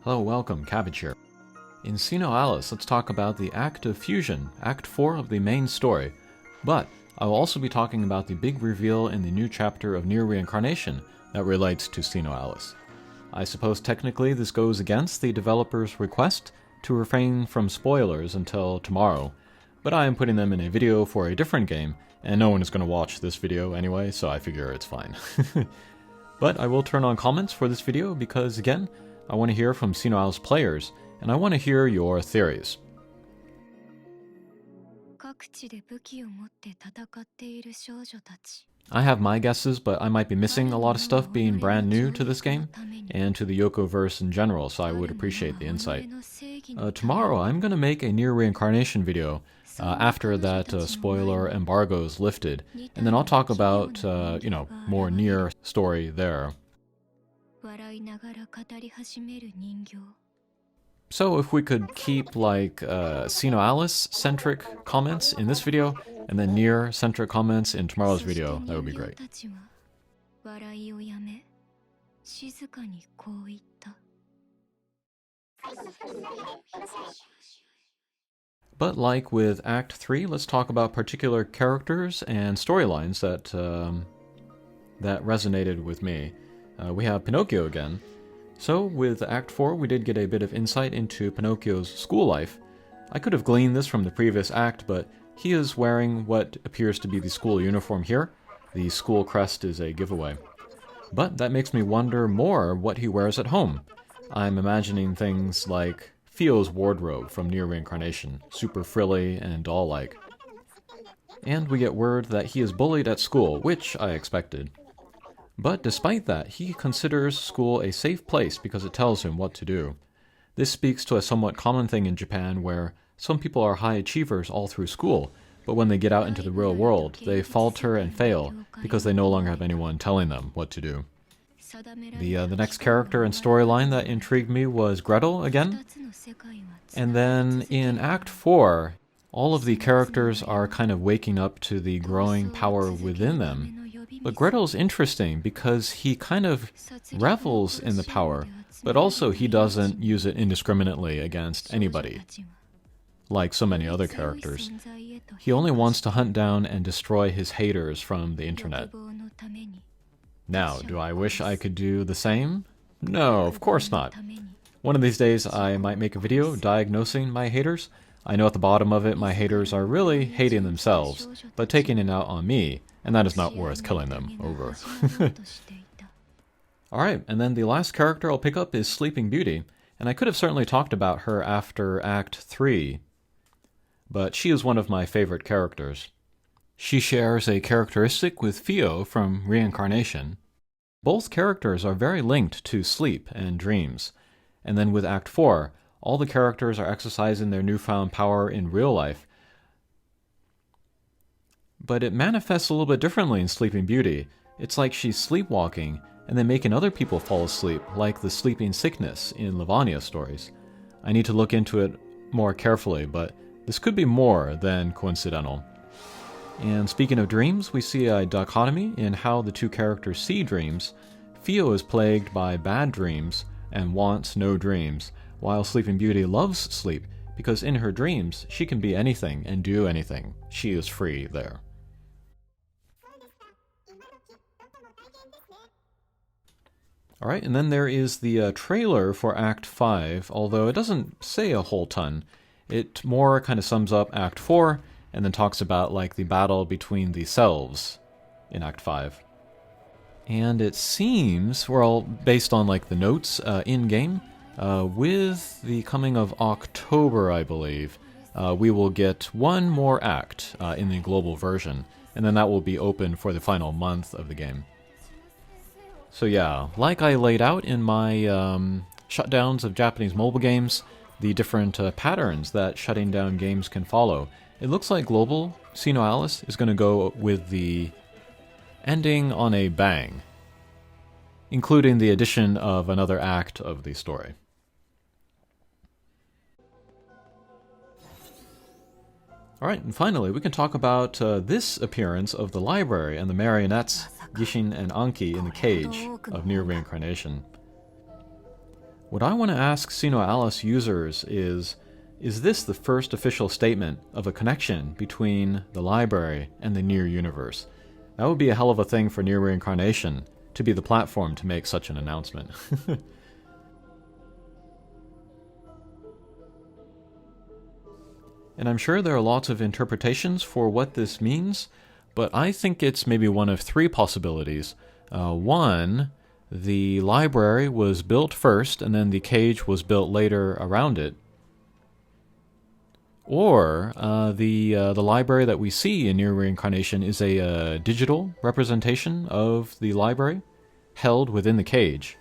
Hello, welcome, Cabbage here. In SINoALICE, let's talk about the Act of Fusion, Act 4 of the main story. But I will also be talking about the big reveal in the new chapter of Nier Reincarnation that relates to SINoALICE. I suppose technically this goes against the developer's request to refrain from spoilers until tomorrow, but I am putting them in a video for a different game, and no one is going to watch this video anyway, so I figure it's fine. But I will turn on comments for this video because, again, I want to hear from SINoALICE players, and I want to hear your theories. I have my guesses, but I might be missing a lot of stuff being brand new to this game, and to the Yoko-verse in general, so I would appreciate the insight. Tomorrow I'm going to make a Nier Reincarnation video after that spoiler embargo is lifted, and then I'll talk about, more Nier story there. So if we could keep like SINoALICE-centric comments in this video, and then Nier-centric comments in tomorrow's video, that would be great. But like with Act 3, let's talk about particular characters and storylines that resonated with me. We have Pinocchio again. So with Act 4, we did get a bit of insight into Pinocchio's school life. I could have gleaned this from the previous act, but he is wearing what appears to be the school uniform here. The school crest is a giveaway. But that makes me wonder more what he wears at home. I'm imagining things like Fio's wardrobe from Nier Reincarnation, super frilly and doll-like. And we get word that he is bullied at school, which I expected. But despite that, he considers school a safe place because it tells him what to do. This speaks to a somewhat common thing in Japan where some people are high achievers all through school, but when they get out into the real world, they falter and fail because they no longer have anyone telling them what to do. The next character and storyline that intrigued me was Gretel again. And then in Act 4, all of the characters are kind of waking up to the growing power within them. But Gretel's interesting because he kind of revels in the power, but also he doesn't use it indiscriminately against anybody, like so many other characters. He only wants to hunt down and destroy his haters from the internet. Now, do I wish I could do the same? No, of course not. One of these days I might make a video diagnosing my haters. I know at the bottom of it my haters are really hating themselves, but taking it out on me, and that is not worth killing them over. Alright, and then the last character I'll pick up is Sleeping Beauty, and I could have certainly talked about her after Act 3, but she is one of my favorite characters. She shares a characteristic with Fio from Reincarnation. Both characters are very linked to sleep and dreams, and then with Act 4, all the characters are exercising their newfound power in real life. But it manifests a little bit differently in Sleeping Beauty. It's like she's sleepwalking and then making other people fall asleep, like the sleeping sickness in Lavania stories. I need to look into it more carefully, but this could be more than coincidental. And speaking of dreams, we see a dichotomy in how the two characters see dreams. Fio is plagued by bad dreams and wants no dreams, while Sleeping Beauty loves sleep because in her dreams she can be anything and do anything. She is free there. Alright, and then there is the trailer for Act 5, although it doesn't say a whole ton. It more kind of sums up Act 4, and then talks about like the battle between the selves in Act 5. And it seems, well, based on like the notes in-game, with the coming of October, I believe, we will get one more act in the global version, and then that will be open for the final month of the game. So yeah, like I laid out in my shutdowns of Japanese mobile games, the different patterns that shutting down games can follow, it looks like global SINoALICE is going to go with the ending on a bang, including the addition of another act of the story. Alright, and finally, we can talk about this appearance of the library and the marionettes, Gishin and Anki, in the cage of Nier Reincarnation. What I want to ask SINoALICE users is this the first official statement of a connection between the library and the Nier universe? That would be a hell of a thing for Nier Reincarnation to be the platform to make such an announcement. And I'm sure there are lots of interpretations for what this means, but I think it's maybe one of three possibilities. One, the library was built first and then the cage was built later around it. Or the library that we see in Nier Reincarnation is a digital representation of the library held within the cage.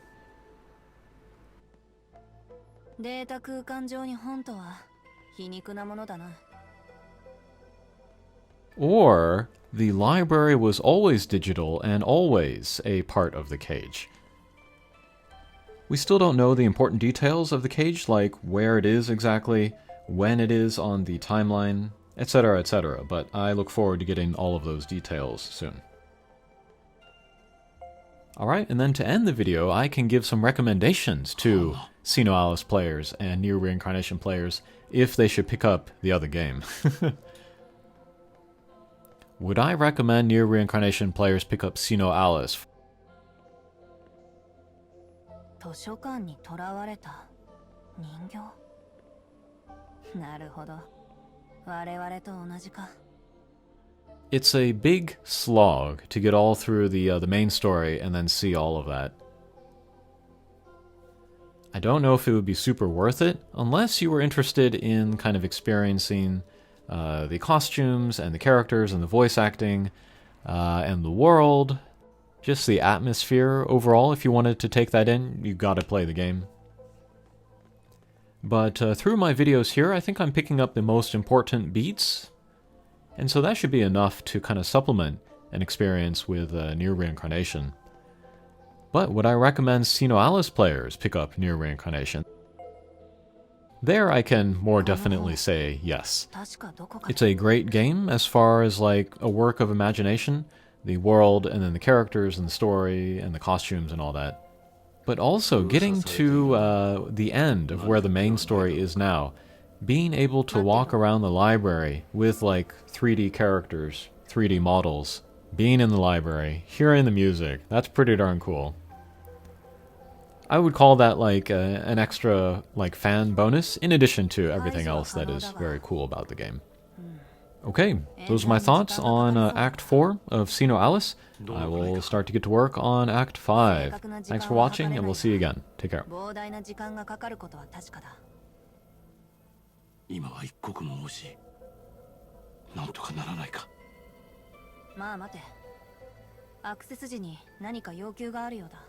Or the library was always digital and always a part of the cage. We still don't know the important details of the cage, like where it is exactly, when it is on the timeline, etc., but I look forward to getting all of those details soon. Alright, and then to end the video, I can give some recommendations to SINoALICE players and Nier Reincarnation players if they should pick up the other game. Would I recommend Nier Reincarnation players pick up SINoALICE? 図書館に囚われた人形なるほど我々と同じか It's a big slog to get all through the main story and then see all of that. I don't know if it would be super worth it, unless you were interested in kind of experiencing the costumes and the characters and the voice acting and the world, just the atmosphere overall. If you wanted to take that in, you gotta play the game. But through my videos here, I think I'm picking up the most important beats, and so that should be enough to kind of supplement an experience with Nier Reincarnation. But would I recommend SINoALICE players pick up Nier Reincarnation? There I can more definitely say yes. It's a great game as far as like a work of imagination, the world and then the characters and the story and the costumes and all that. But also getting to the end of where the main story is now, being able to walk around the library with like 3D characters, 3D models, being in the library, hearing the music, that's pretty darn cool. I would call that like an extra like fan bonus in addition to everything else that is very cool about the game. Okay, those are my thoughts on Act 4 of SINoALICE. I will start to get to work on Act 5. Thanks for watching, and we'll see you again. Take care. 今は一刻も欲しい。なんとかならないか。まあ待て。アクセス時に何か要求があるようだ。